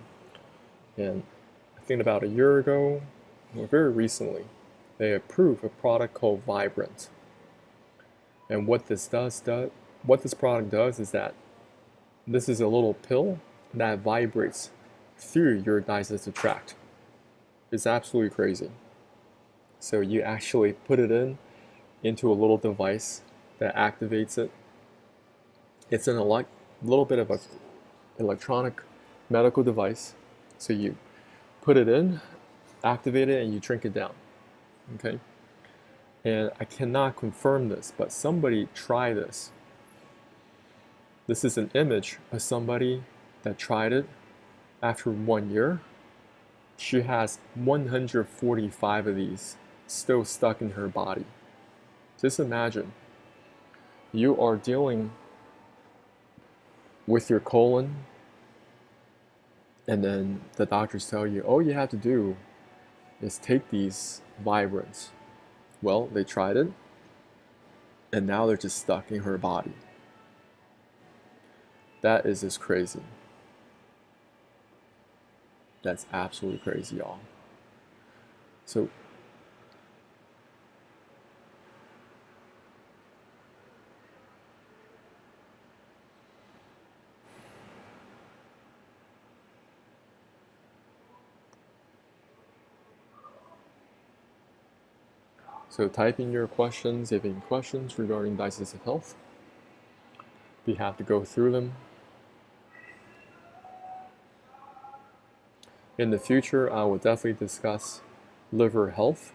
Speaker 1: And I think about a year ago, or very recently, they approved a product called Vibrant. And what this product does is that this is a little pill that vibrates through your digestive tract. It's absolutely crazy. So you actually put it into a little device that activates it. It's in a little bit of a electronic medical device. So you put it in, activate it, and you drink it down. Okay? And I cannot confirm this, but somebody tried this. This is an image of somebody that tried it after 1 year. She has 145 of these still stuck in her body. Just imagine, you are dealing with your colon And then the doctors tell you, all you have to do is take these vibrants. Well, they tried it, and now they're just stuck in her body. That is just crazy. That's absolutely crazy, y'all. So type in your questions if you have any questions regarding digestive health. We have to go through them. In the future, I will definitely discuss liver health.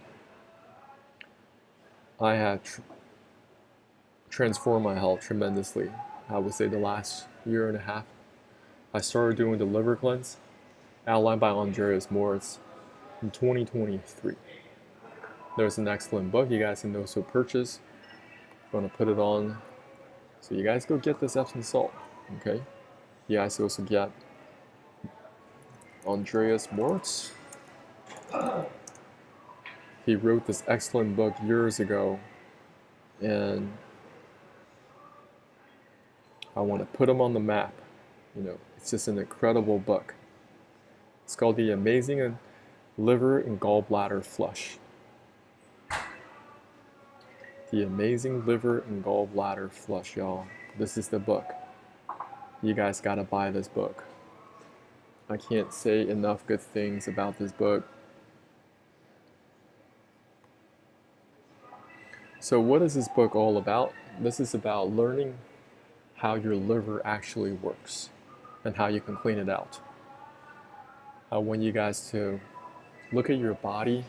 Speaker 1: I have transformed my health tremendously. I would say the last year and a half. I started doing the liver cleanse, outlined by Andreas Moritz in 2023. There's an excellent book you guys can also purchase. I'm going to put it on. So you guys go get this Epsom salt, okay? You guys also get Andreas Moritz. He wrote this excellent book years ago, and I want to put him on the map. It's just an incredible book. It's called The Amazing Liver and Gallbladder Flush. The Amazing Liver and Gallbladder Flush, y'all. This is the book. You guys gotta buy this book. I can't say enough good things about this book. So what is this book all about? This is about learning how your liver actually works and how you can clean it out. I want you guys to look at your body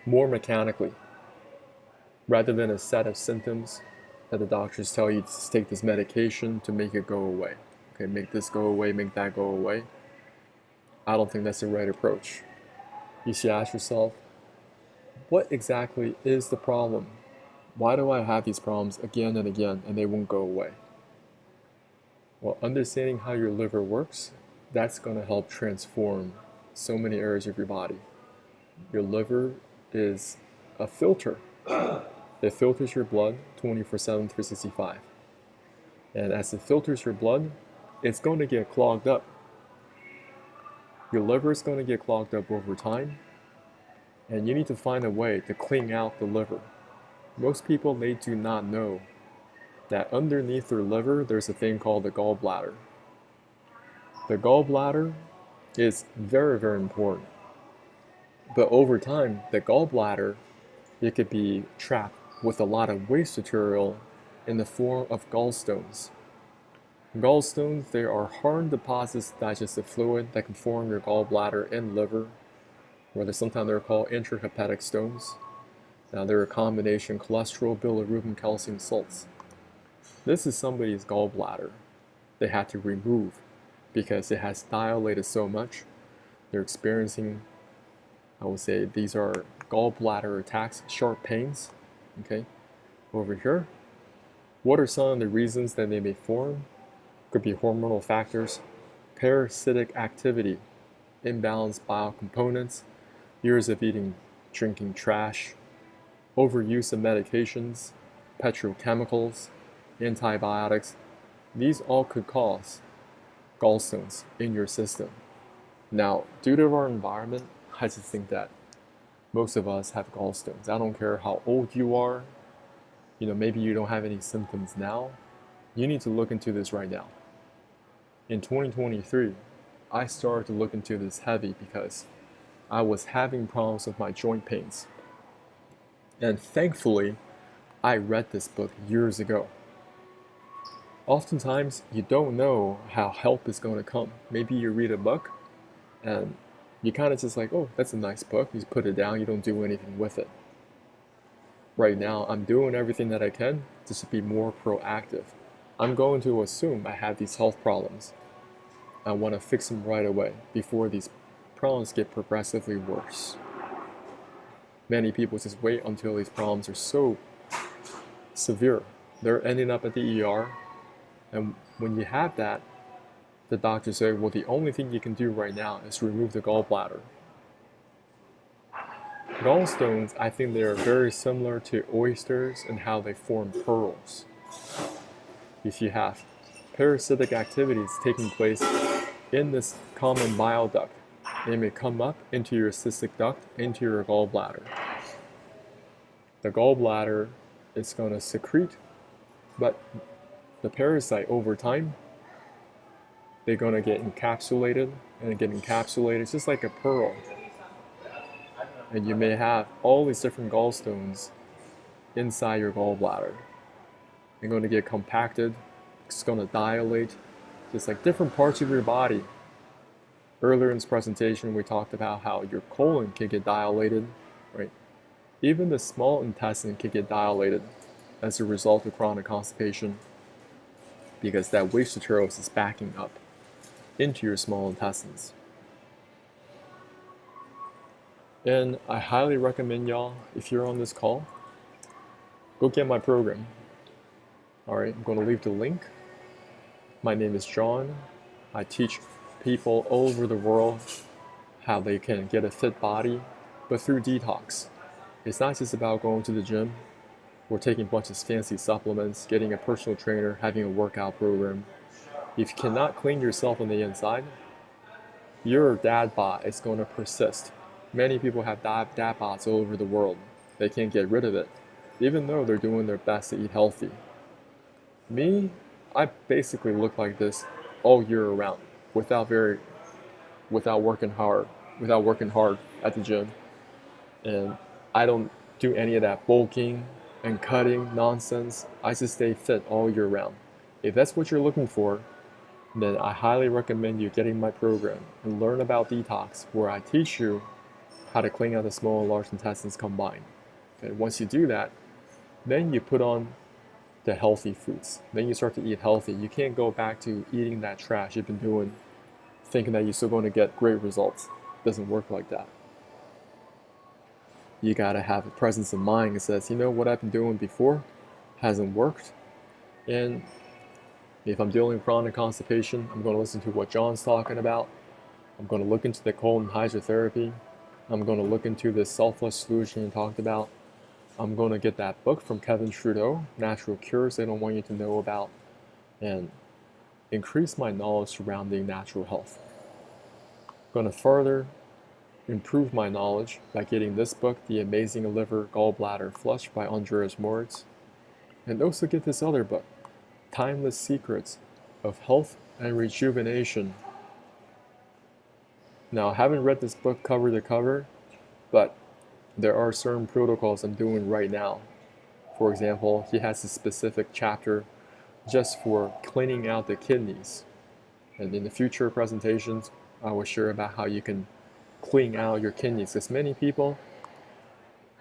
Speaker 1: more mechanically, rather than a set of symptoms that the doctors tell you to take this medication to make it go away. Okay, make this go away, make that go away. I don't think that's the right approach. You should ask yourself, what exactly is the problem? Why do I have these problems again and again and they won't go away? Well, understanding how your liver works, that's going to help transform so many areas of your body. Your liver is a filter. It filters your blood 24/7, 365. And as it filters your blood, it's going to get clogged up. Your liver is going to get clogged up over time, and you need to find a way to clean out the liver. Most people, they do not know that underneath their liver, there's a thing called the gallbladder. The gallbladder is very, very important. But over time, the gallbladder, it could be trapped with a lot of waste material in the form of gallstones. Gallstones, they are hard deposits of digestive fluid that can form your gallbladder and liver, or sometimes they're called intrahepatic stones. Now they're a combination cholesterol, bilirubin, calcium salts. This is somebody's gallbladder they had to remove because it has dilated so much. They're experiencing, I would say, these are gallbladder attacks, sharp pains. Okay, over here, what are some of the reasons that they may form? Could be hormonal factors, parasitic activity, imbalanced biocomponents, years of drinking trash, overuse of medications, petrochemicals, antibiotics. These all could cause gallstones in your system. Now, due to our environment, I just think that most of us have gallstones. I don't care how old you are. Maybe you don't have any symptoms now. You need to look into this right now. In 2023, I started to look into this heavy because I was having problems with my joint pains. And thankfully, I read this book years ago. Oftentimes, you don't know how help is going to come. Maybe you read a book and you kind of just like, oh, that's a nice book. You put it down, you don't do anything with it. Right now, I'm doing everything that I can just to be more proactive. I'm going to assume I have these health problems. I want to fix them right away before these problems get progressively worse. Many people just wait until these problems are so severe. They're ending up at the ER. And when you have that, the doctor said, well, the only thing you can do right now is remove the gallbladder. Gallstones, I think they are very similar to oysters in how they form pearls. If you have parasitic activities taking place in this common bile duct, they may come up into your cystic duct, into your gallbladder. The gallbladder is going to secrete, but the parasite over time, they're going to get encapsulated, and get encapsulated. It's just like a pearl. And you may have all these different gallstones inside your gallbladder. They're going to get compacted, it's going to dilate, just like different parts of your body. Earlier in this presentation, we talked about how your colon can get dilated, right? Even the small intestine can get dilated as a result of chronic constipation, because that waste material is backing up into your small intestines. And I highly recommend y'all, if you're on this call, go get my program. All right, I'm going to leave the link. My name is John. I teach people all over the world how they can get a fit body, but through detox. It's not just about going to the gym or taking a bunch of fancy supplements, getting a personal trainer, having a workout program. If you cannot clean yourself on the inside, your dad bod is going to persist. Many people have dad bods all over the world. They can't get rid of it, even though they're doing their best to eat healthy. Me, I basically look like this all year around, without working hard at the gym. And I don't do any of that bulking and cutting nonsense. I just stay fit all year round. If that's what you're looking for, then I highly recommend you getting my program and learn about detox, where I teach you how to clean out the small and large intestines combined. And once you do that, then you put on the healthy foods. Then you start to eat healthy. You can't go back to eating that trash you've been doing, thinking that you're still going to get great results. It doesn't work like that. You gotta have a presence of mind that says, you know, what I've been doing before hasn't worked. And if I'm dealing with chronic constipation, I'm going to listen to what John's talking about. I'm going to look into the colon hydrotherapy. I'm going to look into this self-flush solution you talked about. I'm going to get that book from Kevin Trudeau, Natural Cures They Don't Want You to Know About, and increase my knowledge surrounding natural health. I'm going to further improve my knowledge by getting this book, The Amazing Liver Gallbladder Flush by Andreas Moritz, and also get this other book, Timeless Secrets of Health and Rejuvenation. Now, I haven't read this book cover to cover, but there are certain protocols I'm doing right now. For example, he has a specific chapter just for cleaning out the kidneys. And in the future presentations, I will share about how you can clean out your kidneys. Because many people,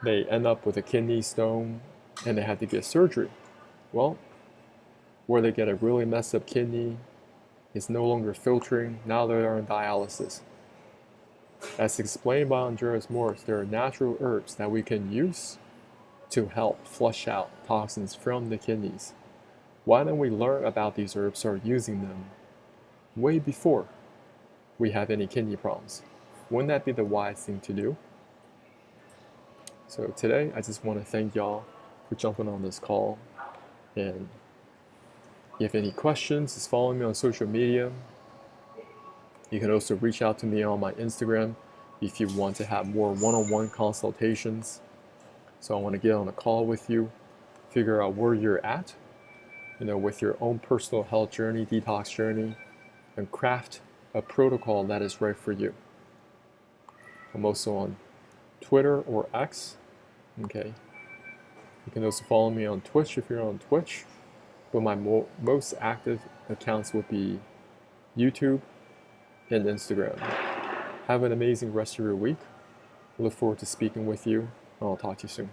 Speaker 1: they end up with a kidney stone and they have to get surgery. Well, where they get a really messed up kidney, it's no longer filtering, now they are on dialysis. As explained by Andreas Moritz, there are natural herbs that we can use to help flush out toxins from the kidneys. Why don't we learn about these herbs, start using them way before we have any kidney problems? Wouldn't that be the wise thing to do? So today, I just want to thank y'all for jumping on this call. And if you have any questions, just follow me on social media. You can also reach out to me on my Instagram if you want to have more one-on-one consultations. So I want to get on a call with you, figure out where you're at, with your own personal health journey, detox journey, and craft a protocol that is right for you. I'm also on Twitter or X. Okay. You can also follow me on Twitch if you're on Twitch. But my most active accounts would be YouTube and Instagram. Have an amazing rest of your week. I look forward to speaking with you, and I'll talk to you soon.